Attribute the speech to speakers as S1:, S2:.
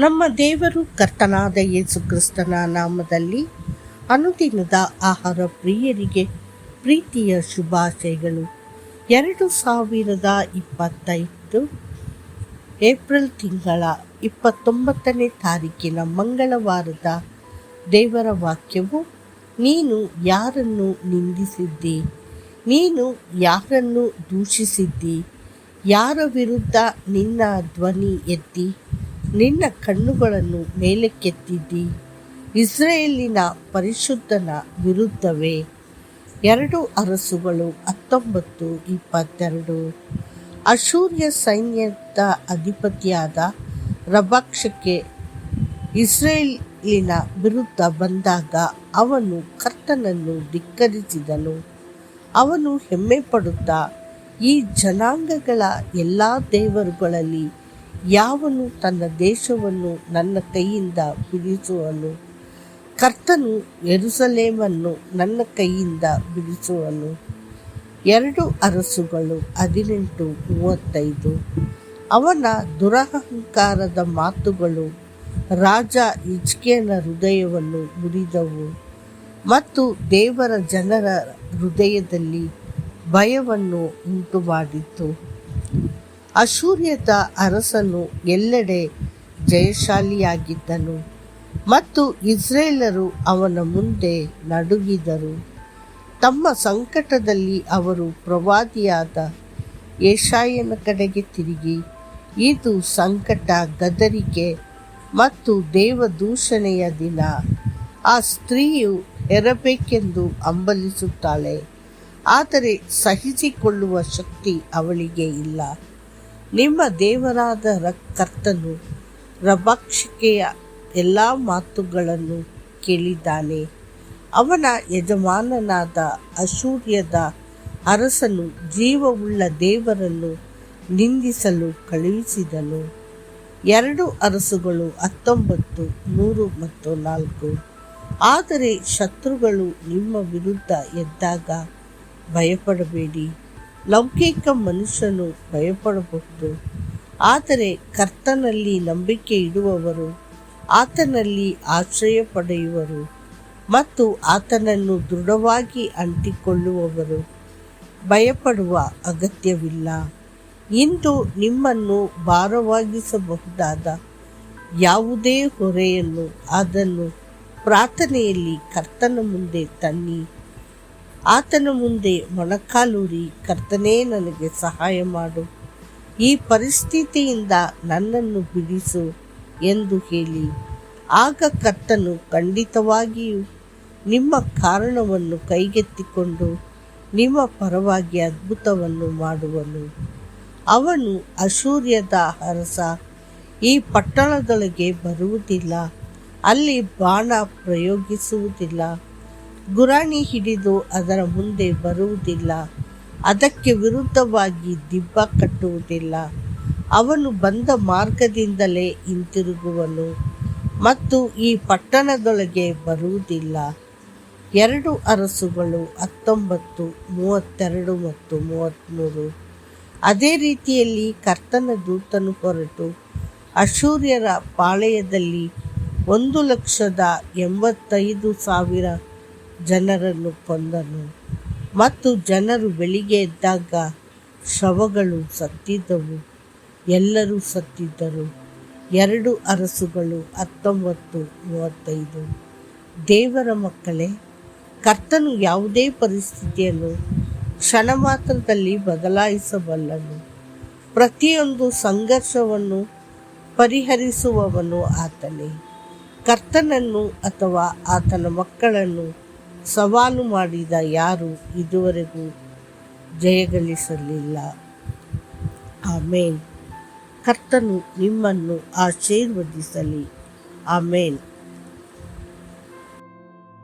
S1: ನಮ್ಮ ದೇವರು ಕರ್ತನಾದ ಯೇಸು ಕ್ರಿಸ್ತನ ನಾಮದಲ್ಲಿ ಅನುದಿನದ ಆಹಾರ ಪ್ರಿಯರಿಗೆ ಪ್ರೀತಿಯ ಶುಭಾಶಯಗಳು. 2025 ಏಪ್ರಿಲ್ ತಿಂಗಳ 29ನೇ ತಾರೀಕಿನ ಮಂಗಳವಾರದ ದೇವರ ವಾಕ್ಯವು, ನೀನು ಯಾರನ್ನು ನಿಂದಿಸಿದ್ದಿ? ನೀನು ಯಾರನ್ನು ದೂಷಿಸಿದ್ದಿ? ಯಾರ ವಿರುದ್ಧ ನಿನ್ನ ಧ್ವನಿ ಎತ್ತಿ ನಿನ್ನ ಕಣ್ಣುಗಳನ್ನು ಮೇಲಕ್ಕೆತ್ತಿದ್ದಿ? ಇಸ್ರಾಯೇಲಿನ ಪರಿಶುದ್ಧನ ವಿರುದ್ಧವೇ. 2 ಅರಸುಗಳು 19:22. ಅಶ್ಶೂರ್ಯ ಸೈನ್ಯದ ಅಧಿಪತಿಯಾದ ರಬಕ್ಷಕೆ ಇಸ್ರಾಯೇಲಿನ ವಿರುದ್ಧ ಬಂದಾಗ ಅವನು ಕರ್ತನನ್ನು ಧಿಕ್ಕರಿಸಿದನು. ಅವನು ಹೆಮ್ಮೆಪಡುತ್ತಾ, ಈ ಜನಾಂಗಗಳ ಎಲ್ಲ ದೇವರುಗಳಲ್ಲಿ ಯಾವನು ತನ್ನ ದೇಶವನ್ನು ನನ್ನ ಕೈಯಿಂದ ಬಿಡಿಸುವನು? ಕರ್ತನು ಯೆರೂಸಲೇಮನ್ನು ನನ್ನ ಕೈಯಿಂದ ಬಿಡಿಸುವನು. 2 ಅರಸುಗಳು 18:35. ಅವನ ದುರಹಂಕಾರದ ಮಾತುಗಳು ರಾಜ ಹಿಜ್ಕೀಯನ ಹೃದಯವನ್ನು ಮುರಿದವು ಮತ್ತು ದೇವರ ಜನರ ಹೃದಯದಲ್ಲಿ ಭಯವನ್ನು ಉಂಟುಮಾಡಿತು. ಅಶ್ಶೂರ್ಯದ ಅರಸನು ಎಲ್ಲೆಡೆ ಜಯಶಾಲಿಯಾಗಿದ್ದನು ಮತ್ತು ಇಸ್ರಾಯೇಲರು ಅವನ ಮುಂದೆ ನಡುಗಿದರು. ತಮ್ಮ ಸಂಕಟದಲ್ಲಿ ಅವರು ಪ್ರವಾದಿಯಾದ ಯೆಶಾಯನ ಕಡೆಗೆ ತಿರುಗಿ, ಇದು ಸಂಕಟ, ಗದರಿಕೆ ಮತ್ತು ದೇವದೂಷಣೆಯ ದಿನ. ಆ ಸ್ತ್ರೀಯು ಹೆರಬೇಕೆಂದು ಹಂಬಲಿಸುತ್ತಾಳೆ, ಆದರೆ ಸಹಿಸಿಕೊಳ್ಳುವ ಶಕ್ತಿ ಅವಳಿಗೆ ಇಲ್ಲ. ನಿಮ್ಮ ದೇವರಾದ ಕರ್ತನು ರಬಕ್ಷಕೆಯ ಎಲ್ಲ ಮಾತುಗಳನ್ನು ಕೇಳಿದ್ದಾನೆ. ಅವನ ಯಜಮಾನನಾದ ಅಶ್ಶೂರ್ಯದ ಅರಸನು ಜೀವವುಳ್ಳ ದೇವರನ್ನು ನಿಂದಿಸಲು ಕಳುಹಿಸಿದನು. 2 ಅರಸುಗಳು 19:3-4. ಆದರೆ ಶತ್ರುಗಳು ನಿಮ್ಮ ವಿರುದ್ಧ ಎದ್ದಾಗ ಭಯಪಡಬೇಡಿ. ಲೌಕಿಕ ಮನುಷ್ಯನು ಭಯಪಡಬಹುದು, ಆದರೆ ಕರ್ತನಲ್ಲಿ ನಂಬಿಕೆ ಇಡುವವರು ಆತನಲ್ಲಿ ಆಶ್ರಯ ಪಡೆಯುವರು ಮತ್ತು ಆತನನ್ನು ದೃಢವಾಗಿ ಅಂಟಿಕೊಳ್ಳುವವರು ಭಯಪಡುವ ಅಗತ್ಯವಿಲ್ಲ. ಇಂದು ನಿಮ್ಮನ್ನು ಭಾರವಾಗಿಸಬಹುದಾದ ಯಾವುದೇ ಹೊರೆಯನ್ನು ಅದನ್ನು ಪ್ರಾರ್ಥನೆಯಲ್ಲಿ ಕರ್ತನ ಮುಂದೆ ತನ್ನಿ. ಆತನ ಮುಂದೆ ಮೊಣಕಾಲೂರಿ, ಕರ್ತನೇ, ನನಗೆ ಸಹಾಯ ಮಾಡು, ಈ ಪರಿಸ್ಥಿತಿಯಿಂದ ನನ್ನನ್ನು ಬಿಡಿಸು ಎಂದು ಹೇಳಿ. ಆಗ ಕರ್ತನು ಖಂಡಿತವಾಗಿಯೂ ನಿಮ್ಮ ಕಾರಣವನ್ನು ಕೈಗೆತ್ತಿಕೊಂಡು ನಿಮ್ಮ ಪರವಾಗಿ ಅದ್ಭುತವನ್ನು ಮಾಡುವನು. ಅವನು, ಅಶ್ಶೂರ್ಯದ ಅರಸ ಈ ಪಟ್ಟಣದೊಳಗೆ ಬರುವುದಿಲ್ಲ, ಅಲ್ಲಿ ಬಾಣ ಪ್ರಯೋಗಿಸುವುದಿಲ್ಲ, ಗುರಾಣಿ ಹಿಡಿದು ಅದರ ಮುಂದೆ ಬರುವುದಿಲ್ಲ, ಅದಕ್ಕೆ ವಿರುದ್ಧವಾಗಿ ದಿಬ್ಬ ಕಟ್ಟುವುದಿಲ್ಲ. ಅವನು ಬಂದ ಮಾರ್ಗದಿಂದಲೇ ಹಿಂತಿರುಗುವನು ಮತ್ತು ಈ ಪಟ್ಟಣದೊಳಗೆ ಬರುವುದಿಲ್ಲ. 2 ಅರಸುಗಳು 19:32-33. ಅದೇ ರೀತಿಯಲ್ಲಿ ಕರ್ತನ ದೂತನು ಹೊರಟು ಅಶ್ಶೂರ್ಯರ ಪಾಳೆಯದಲ್ಲಿ 1,85,000 ಜನರನ್ನು ಕೊಂದನು ಮತ್ತು ಜನರು ಬೆಳಿಗ್ಗೆ ಎದ್ದಾಗ ಶವಗಳು ಸತ್ತಿದ್ದವು, ಎಲ್ಲರೂ ಸತ್ತಿದ್ದರು. 2 ಅರಸುಗಳು 19:35. ದೇವರ ಮಕ್ಕಳೇ, ಕರ್ತನು ಯಾವುದೇ ಪರಿಸ್ಥಿತಿಯನ್ನು ಕ್ಷಣ ಮಾತ್ರದಲ್ಲಿ ಬದಲಾಯಿಸಬಲ್ಲನು. ಪ್ರತಿಯೊಂದು ಸಂಘರ್ಷವನ್ನು ಪರಿಹರಿಸುವವನು ಆತನೇ. ಕರ್ತನನ್ನು ಅಥವಾ ಆತನ ಮಕ್ಕಳನ್ನು ಸವಾಲು ಮಾಡಿದ ಯಾರೂ ಇದುವರೆಗೂ ಜಯಗಳಿಸಲಿಲ್ಲ. ಆಮೇನ್. ಕರ್ತನು ನಿಮ್ಮನ್ನು ಆಶೀರ್ವದಿಸಲಿ. ಆಮೇನ್.